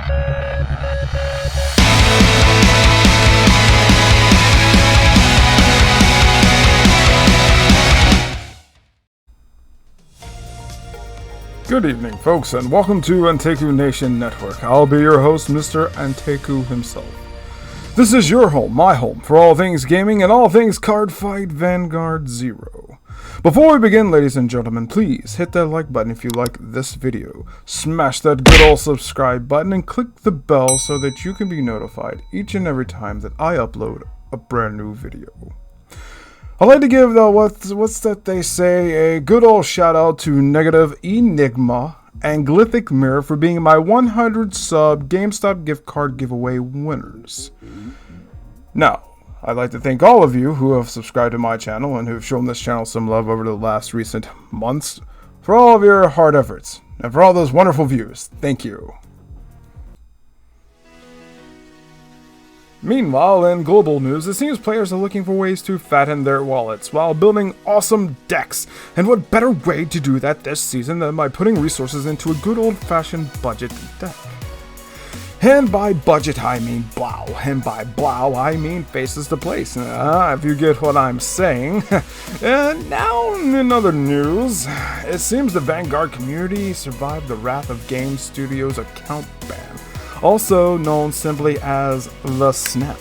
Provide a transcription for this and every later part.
Good evening, folks, and welcome to Anteiku Nation Network. I'll be your host, Mr. Anteiku himself. This is your home, my home, for all things gaming and all things Cardfight Vanguard 0. Before we begin, ladies and gentlemen, please hit that like button if you like this video. Smash that good old subscribe button and click the bell so that you can be notified each and every time that I upload a brand new video. I'd like to give, though, what's that they say, a good old shout out to Negative NIGMA and GLYTHIC Mirror for being my 100 sub GameStop gift card giveaway winners. Now, I'd like to thank all of you who have subscribed to my channel and who have shown this channel some love over the last recent months for all of your hard efforts and for all those wonderful views. Thank you. Meanwhile, in global news, it seems players are looking for ways to fatten their wallets while building awesome decks. And what better way to do that this season than by putting resources into a good old-fashioned budget deck. And by budget I mean Blau, and by Blau I mean faces to place, if you get what I'm saying. And now, in other news, it seems the Vanguard community survived the wrath of Game Studios' account ban, also known simply as the Snap.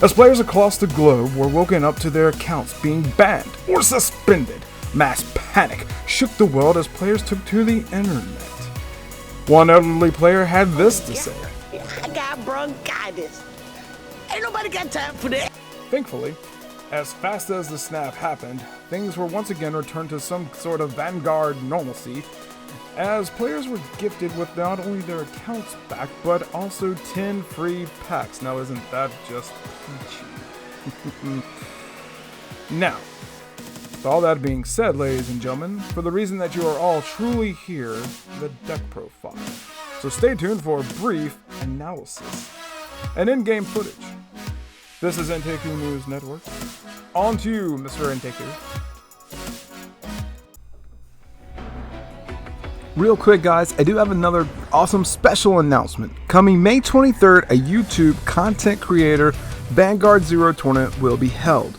As players across the globe were woken up to their accounts being banned or suspended, mass panic shook the world as players took to the internet. One elderly player had this to say. I got bronchitis. Ain't nobody got time for that. Thankfully, as fast as the snap happened, things were once again returned to some sort of Vanguard normalcy, as players were gifted with not only their accounts back, but also 10 free packs. Now, isn't that just peachy? Now, with all that being said, ladies and gentlemen, for the reason that you are all truly here, the deck profile. So stay tuned for a brief analysis and in-game footage. This is Anteiku News Network. On to you, Mr. Anteiku. Real quick, guys, I do have another awesome special announcement. Coming May 23rd, a YouTube content creator Vanguard 0 tournament will be held.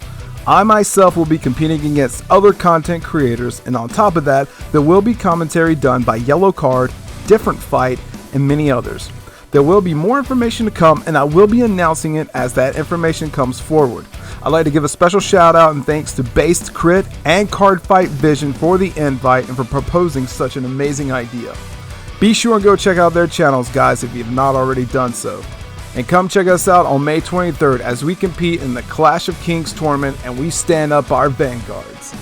I myself will be competing against other content creators, and on top of that, there will be commentary done by YellowCard, Differentfight, and many others. There will be more information to come, and I will be announcing it as that information comes forward. I'd like to give a special shout out and thanks to Based Crit and Cardfight Vision for the invite and for proposing such an amazing idea. Be sure and go check out their channels, guys, if you've not already done so. And come check us out on May 23rd as we compete in the Clash of Kings tournament and we stand up our Vanguards.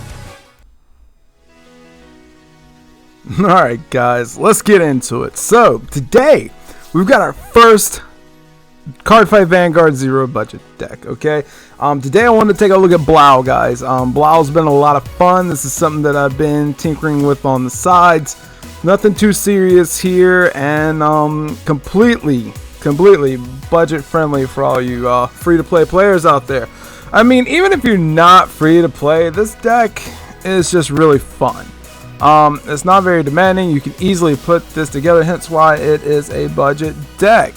Alright, guys, let's get into it. So, today, we've got our first Cardfight Vanguard 0 budget deck, okay? Today I wanted to take a look at Blau, guys. Blau's been a lot of fun. This is something that I've been tinkering with on the sides. Nothing too serious here, and completely budget friendly for all you free-to-play players out there. I mean, even if you're not free to play, this deck is just really fun. It's not very demanding. You can easily put this together, hence why it is a budget deck.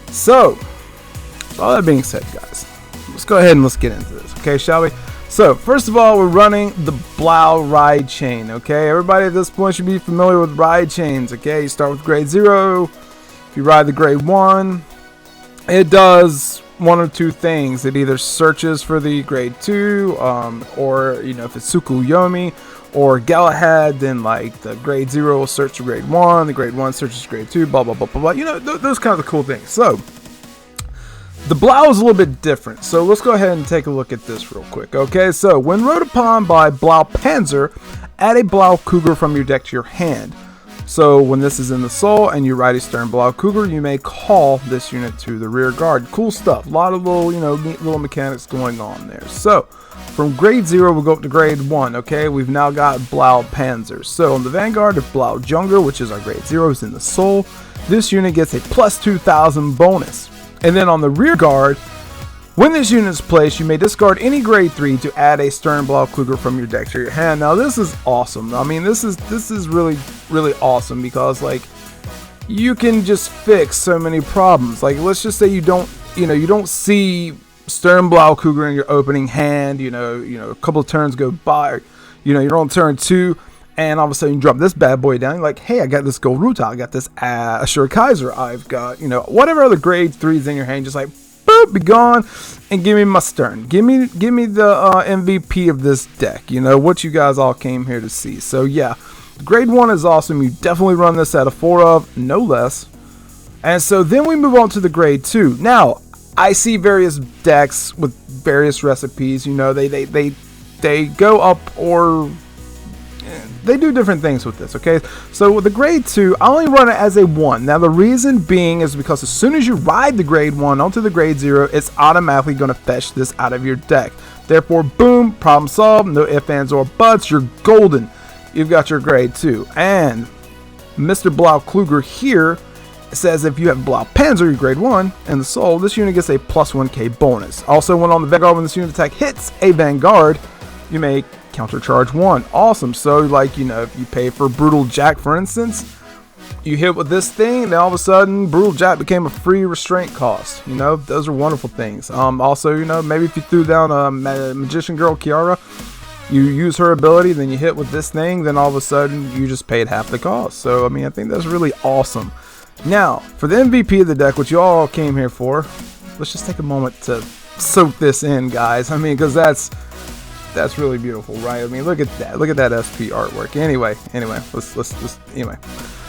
So, with all that being said, guys, let's go ahead and let's get into this, okay, shall we? So, first of all, we're running the Blau ride chain, okay? Everybody at this point should be familiar with ride chains, okay? You start with grade 0. If you ride the grade 1, it does one of two things. It either searches for the grade 2, or, you know, if it's Tsukuyomi or Galahad, then like the grade 0 will search for grade 1, the grade 1 searches grade 2, blah blah blah blah blah. You know, those kinds of cool things. So the Blau is a little bit different. So let's go ahead and take a look at this real quick. Okay, so when rode upon by Blaupanzer, add a Blaukluger from your deck to your hand. So when this is in the soul and you ride a Stern Blaukluger, you may call this unit to the rear guard. Cool stuff. A lot of little, you know, neat little mechanics going on there. So from grade 0, we'll go up to grade 1, okay? We've now got Blaupanzer. So on the Vanguard, if Blaujungler, which is our grade 0, is in the soul, this unit gets a plus 2,000 bonus. And then on the rear guard, when this unit is placed, you may discard any grade 3 to add a Stern Blaukluger from your deck to your hand. Now this is awesome. I mean, this is really awesome because, like, you can just fix so many problems. Like, let's just say you don't see Stern Blaukluger in your opening hand, a couple of turns go by, you're on turn 2, and all of a sudden you drop this bad boy down. You're like, hey, I got this gold Rutal, I got this Assure Kaiser, I've got, whatever other grade 3s in your hand, just like, boop, be gone, and give me my Stern. Give me the MVP of this deck, what you guys all came here to see. So yeah, grade 1 is awesome. You definitely run this out of 4 of, no less. And so then we move on to the grade 2. Now, I see various decks with various recipes, they go up, or they do different things with this, okay? So with the grade 2, I only run it as a 1. Now the reason being is because as soon as you ride the grade 1 onto the grade 0, it's automatically going to fetch this out of your deck. Therefore, boom, problem solved, no ifs, ands, or buts, you're golden. You've got your grade 2. And Mr. Blaukluger here says if you have Blaupanzer, your grade 1, and the Soul, this unit gets a +1k bonus. Also, when on the Vanguard, when this unit attack hits a Vanguard, you may countercharge 1. Awesome. So, like, if you pay for Brutal Jack, for instance, you hit with this thing, and all of a sudden, Brutal Jack became a free restraint cost. Those are wonderful things. Also, maybe if you threw down a Magician Girl, Chiara, you use her ability, then you hit with this thing, then all of a sudden, you just paid half the cost. So, I think that's really awesome. Now, for the MVP of the deck, which you all came here for, let's just take a moment to soak this in, guys. Because that's really beautiful, right? Look at that. Look at that SP artwork. Anyway, let's anyway.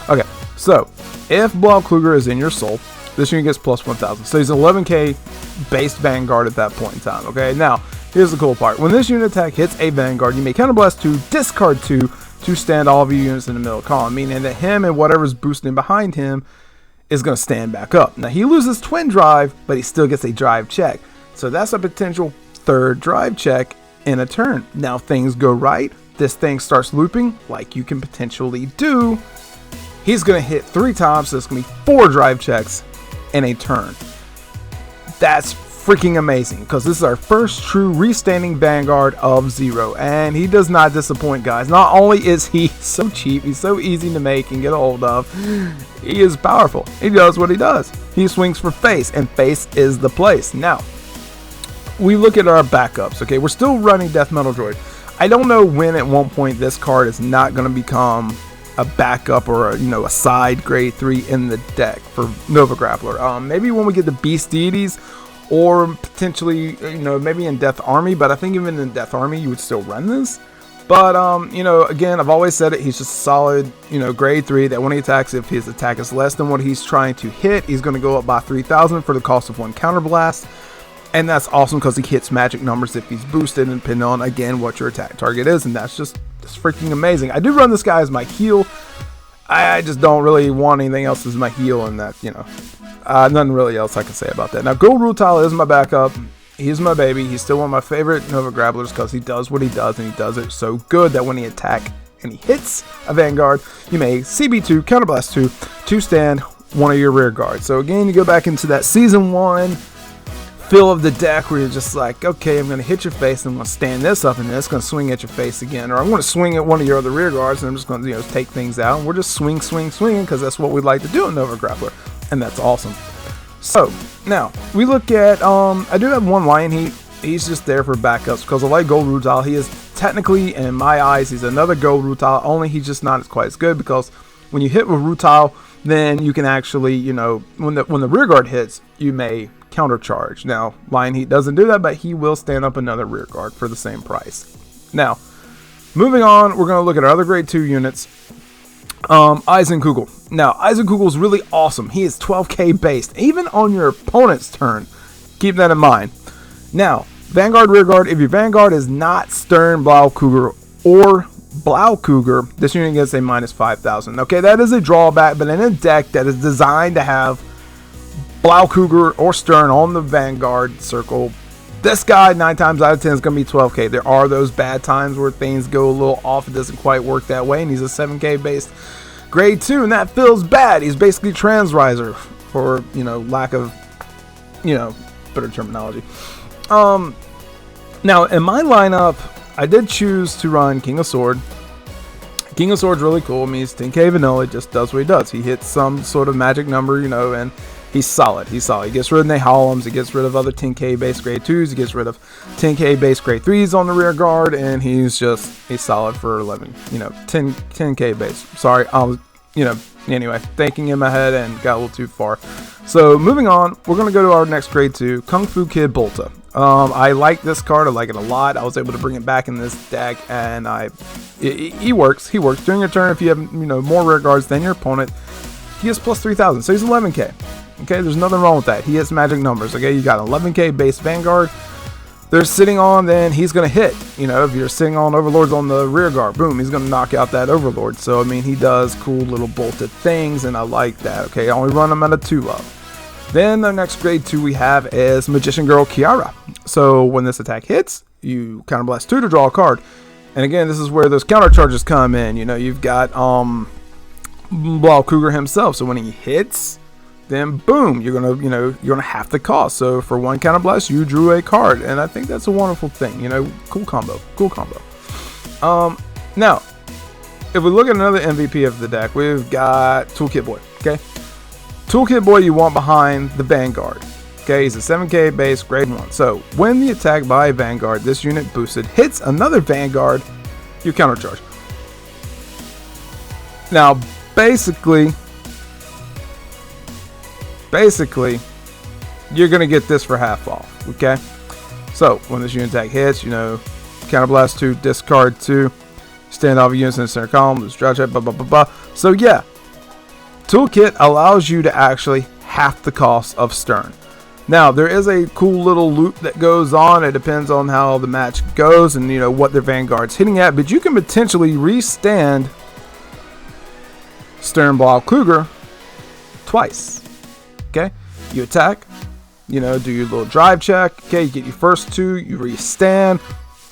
Okay, so if Blaukluger is in your Soul, this unit gets +1000. So he's an 11k based Vanguard at that point in time, okay? Now, here's the cool part. When this unit attack hits a Vanguard, you may counterblast 2, discard 2, to stand all of your units in the middle column, meaning that him and whatever's boosting behind him is going to stand back up. Now, he loses twin drive, but he still gets a drive check. So that's a potential 3rd drive check in a turn. Now, things go right. This thing starts looping, like you can potentially do. He's going to hit 3 times, so it's going to be 4 drive checks in a turn. That's freaking amazing, because this is our first true restanding Vanguard of 0, and he does not disappoint, guys. Not only is he so cheap, he's so easy to make and get a hold of, he is powerful. He does what he does. He swings for face, and face is the place. Now, we look at our backups, okay? We're still running Death Metal Droid. I don't know when at one point this card is not going to become a backup or a side grade 3 in the deck for Nova Grappler. Maybe when we get the Beast Deities, or potentially, maybe in Death Army, but I think even in Death Army, you would still run this. But, again, I've always said it, he's just a solid, grade 3, that when he attacks, if his attack is less than what he's trying to hit, he's going to go up by 3000 for the cost of 1 counterblast. And that's awesome because he hits magic numbers if he's boosted, and depending on, again, what your attack target is, and that's freaking amazing. I do run this guy as my heal. I just don't really want anything else as my heal, and that, nothing really else I can say about that. Now, Gold Rutal is my backup. He's my baby. He's still one of my favorite Nova Grapplers because he does what he does, and he does it so good that when he attacks and he hits a Vanguard, you may CB2, Counterblast 2, to stand one of your rear guards. So again, you go back into that Season 1 feel of the deck where you're just like, okay, I'm going to hit your face, and I'm going to stand this up, and then it's going to swing at your face again. Or I'm going to swing at one of your other rear guards, and I'm just going to take things out. And we're just swinging, because that's what we like to do in Nova Grappler. And that's awesome. So, now, we look at, I do have one Lion Heat. He's just there for backups, because I like Gold Rutal. He is technically, in my eyes, he's another Gold Rutal, only he's just not quite as good, because when you hit with Rutal, then you can actually, when the rear guard hits, you may countercharge. Now, Lion Heat doesn't do that, but he will stand up another rear guard for the same price. Now, moving on, we're going to look at our other grade 2 units. Eisenkugel. Now, Eisenkugel is really awesome. He is 12k based, even on your opponent's turn. Keep that in mind. Now, Vanguard, rear guard. If your Vanguard is not Stern, Blaukluger, or Blaukluger, this unit gets a -5000. Okay, that is a drawback, but in a deck that is designed to have Blaukluger or Stern on the Vanguard circle, this guy 9 times out of 10 is going to be 12k. There are those bad times where things go a little off. It doesn't quite work that way, and he's a 7k based grade 2, and that feels bad. He's basically Transriser for, lack of, better terminology. Now, in my lineup, I did choose to run King of Sword, King of Swords really cool. I mean, he's 10k vanilla. He just does what he does. He hits some sort of magic number, you know, and he's solid. He's solid. He gets rid of Nahalims. He gets rid of other 10k base grade 2s. He gets rid of 10k base grade 3s on the rear guard, and he's solid for 11, you know, 10k base. Sorry, I was, you know, anyway, thinking in my head and got a little too far. So moving on, we're going to go to our next grade 2, Kung Fu Kid Bolta. I like this card. I like it a lot. I was able to bring it back in this deck, and he works. He works during your turn. If you have, you know, more rear guards than your opponent, he has plus 3,000. So he's 11k. Okay, there's nothing wrong with that. He hits magic numbers. Okay, you got 11k base Vanguard. They're sitting on, then he's gonna hit. You know, if you're sitting on Overlords on the rear guard, boom, he's gonna knock out that Overlord. So I mean, he does cool little bolted things, and I like that. Okay, I only run him at a 2-up. Then the next grade 2 we have is Magician Girl Chiara. So when this attack hits, you counterblast 2 to draw a card. And again, this is where those counter charges come in. You know, you've got Blaukluger himself. So when he hits, then boom, you're gonna half the cost. So for 1 counterblast, you drew a card, and I think that's a wonderful thing. You know, cool combo. Now, if we look at another MVP of the deck, we've got Toolkit Boy. Okay. Toolkit Boy you want behind the Vanguard. Okay, he's a 7k base, grade 1. So when the attack by a Vanguard, this unit boosted, hits another Vanguard, you countercharge. Now, basically, you're going to get this for half off, okay? So when this unit attack hits, you know, counterblast 2, discard 2, stand off units in the center column, lose draw check, blah, blah, blah, blah. So yeah, Toolkit allows you to actually half the cost of Stern. Now, there is a cool little loop that goes on. It depends on how the match goes and, you know, what their Vanguard's hitting at. But you can potentially restand Stern Blaukluger twice. Okay? You attack, you know, do your little drive check. Okay, you get your first 2, you restand,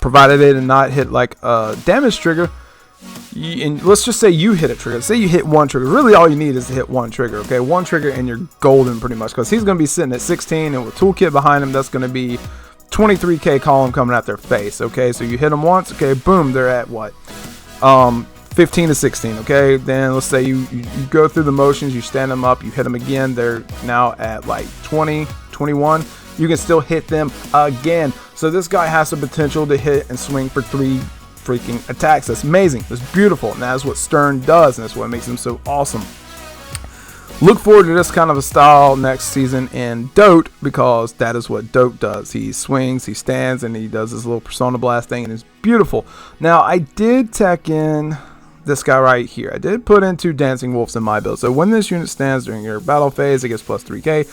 provided it did not hit like a damage trigger. And let's just say you hit a trigger. Say you hit 1 trigger. Really, all you need is to hit 1 trigger. Okay, 1 trigger and you're golden pretty much, because he's going to be sitting at 16, and with Toolkit behind him, that's going to be 23k column coming at their face. Okay, so you hit them once. Okay, boom, they're at what? 15 to 16. Okay, then let's say you go through the motions, you stand them up, you hit them again. They're now at like 20, 21. You can still hit them again. So this guy has the potential to hit and swing for 3 freaking attacks. That's amazing. That's beautiful, and that's what Stern does, and that's what makes him so awesome. Look forward to this kind of a style next season in Dote, because that is what Dote does. He swings, he stands, and he does his little Persona Blast thing, and it's beautiful. Now, I did tech in this guy right here. I did put in 2 Dancing Wolves in my build. So when this unit stands during your battle phase, it gets plus 3k.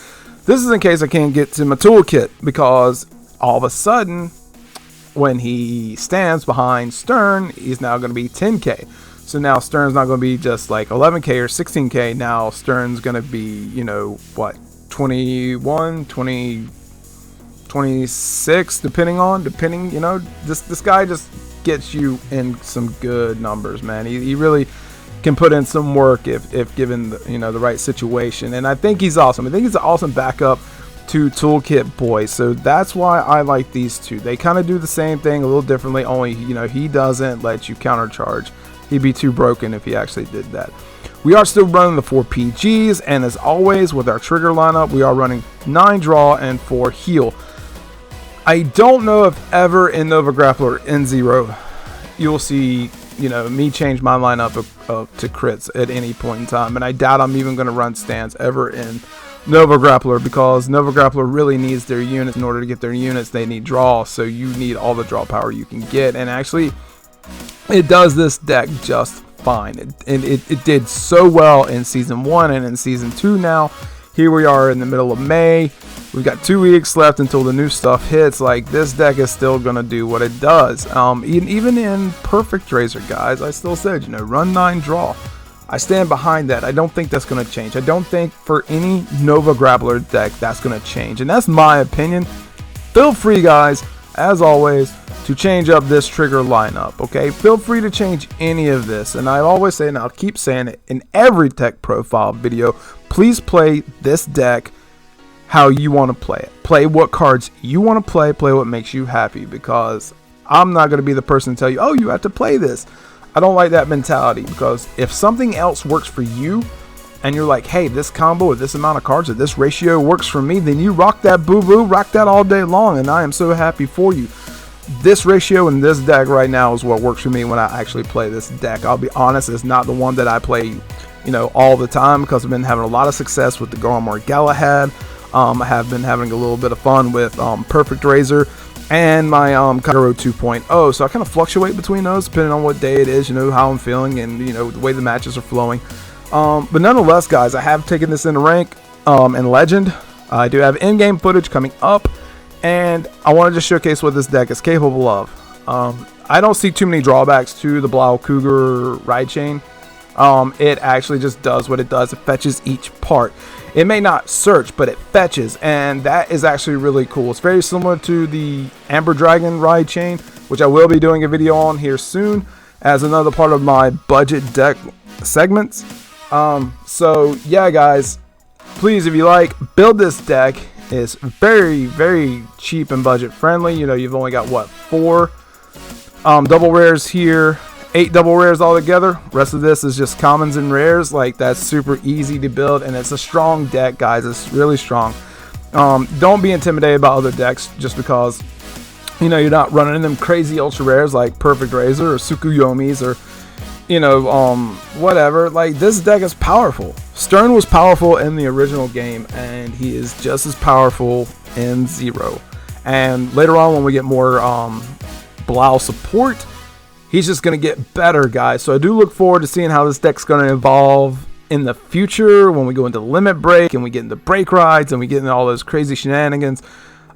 This is in case I can't get to my toolkit, because all of a sudden, when he stands behind Stern, he's now going to be 10k. So now Stern's not going to be just like 11k or 16k. Now Stern's going to be, you know, what, 21, 20, 26, depending, you know, this guy just gets you in some good numbers, man. He really can put in some work if given the, you know, the right situation. And I think he's awesome. I think he's an awesome backup to Toolkit Boy. So that's why I like these 2. They kind of do the same thing a little differently, only, you know, he doesn't let you countercharge. He'd be too broken if he actually did that. We are still running the 4 PGs, and as always with our trigger lineup, we are running 9 draw and 4 heal. I don't know if ever in Nova Grappler N0 you'll see, you know, me change my lineup to crits at any point in time, and I doubt I'm even going to run stands ever in Nova Grappler, because Nova Grappler really needs their units. In order to get their units, they need draw, so you need all the draw power you can get, and actually it does this deck just fine. It did so well in Season 1 and in Season 2 now. Here we are in the middle of May. We've got 2 weeks left until the new stuff hits. Like, this deck is still going to do what it does. Even in Perfect Razor, guys, I still said, you know, run 9 draw. I stand behind that. I don't think that's going to change. I don't think for any Nova Grappler deck that's going to change. And that's my opinion. Feel free, guys, as always, to change up this trigger lineup, okay? Feel free to change any of this. And I always say, and I'll keep saying it in every tech profile video, please play this deck how you want to play it. Play what cards you want to play what makes you happy, because I'm not going to be the person to tell you, oh, you have to play this. I don't like that mentality, because if something else works for you and you're like, hey, this combo with this amount of cards or this ratio works for me, then you rock that boo-boo, rock that all day long, and I am so happy for you. This ratio in this deck right now is what works for me when I actually play this deck. I'll be honest, it's not the one that I play, you know, all the time, because I've been having a lot of success with the Garmor Galahad. I have been having a little bit of fun with Perfect Razor and my Cairo 2.0, so I kind of fluctuate between those depending on what day it is, you know, how I'm feeling, and you know, the way the matches are flowing. But nonetheless, guys, I have taken this into rank and legend. I do have in-game footage coming up, and I wanted to showcase what this deck is capable of. I don't see too many drawbacks to the Blaukluger ride chain. It actually just does what it does. It fetches each part. It may not search, but it fetches, and that is actually really cool. It's very similar to the Amber Dragon ride chain, which I will be doing a video on here soon as another part of my budget deck segments. So yeah, guys, please, if you like, build this deck. It's very, very cheap and budget friendly. You know, you've only got what, 4 double rares here, 8 double rares altogether. Rest of this is just commons and rares. Like, that's super easy to build, and it's a strong deck, guys. It's really strong. Don't be intimidated by other decks just because, you know, you're not running them crazy ultra rares like Perfect Razor or Tsukuyomis or, you know, whatever. Like, this deck is powerful. Stern was powerful in the original game, and he is just as powerful in Zero. And later on, when we get more Blau support, he's just going to get better, guys. So I do look forward to seeing how this deck's going to evolve in the future when we go into Limit Break and we get into Break Rides and we get into all those crazy shenanigans.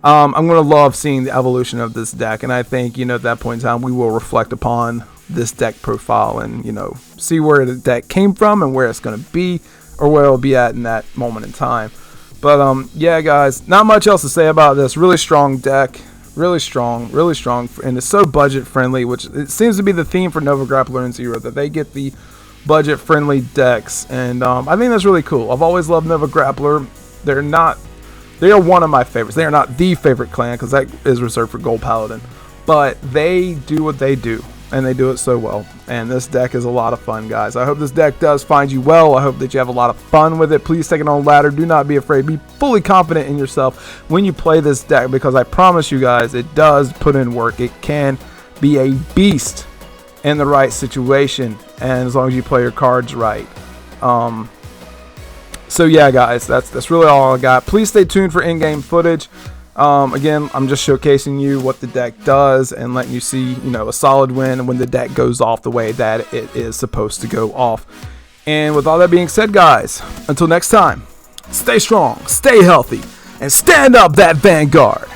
I'm going to love seeing the evolution of this deck, and I think, you know, at that point in time, we will reflect upon this deck profile and, you know, see where the deck came from and where it's going to be, or where it'll be at in that moment in time. But yeah, guys, not much else to say about this. Really strong deck, really strong, and it's so budget friendly, which it seems to be the theme for Nova Grappler and Zero, that they get the budget friendly decks, and I think that's really cool. I've always loved Nova Grappler. They are one of my favorites. They are not the favorite clan, because that is reserved for Gold Paladin, but they do what they do, and they do it so well. And this deck is a lot of fun, guys. I hope this deck does find you well. I hope that you have a lot of fun with it. Please take it on ladder. Do not be afraid. Be fully confident in yourself when you play this deck, because I promise you guys, it does put in work. It can be a beast in the right situation, and as long as you play your cards right. So yeah, guys, that's really all I got. Please stay tuned for in-game footage. Again, I'm just showcasing you what the deck does and letting you see, you know, a solid win when the deck goes off the way that it is supposed to go off. And with all that being said, guys, until next time, stay strong, stay healthy, and stand up that Vanguard.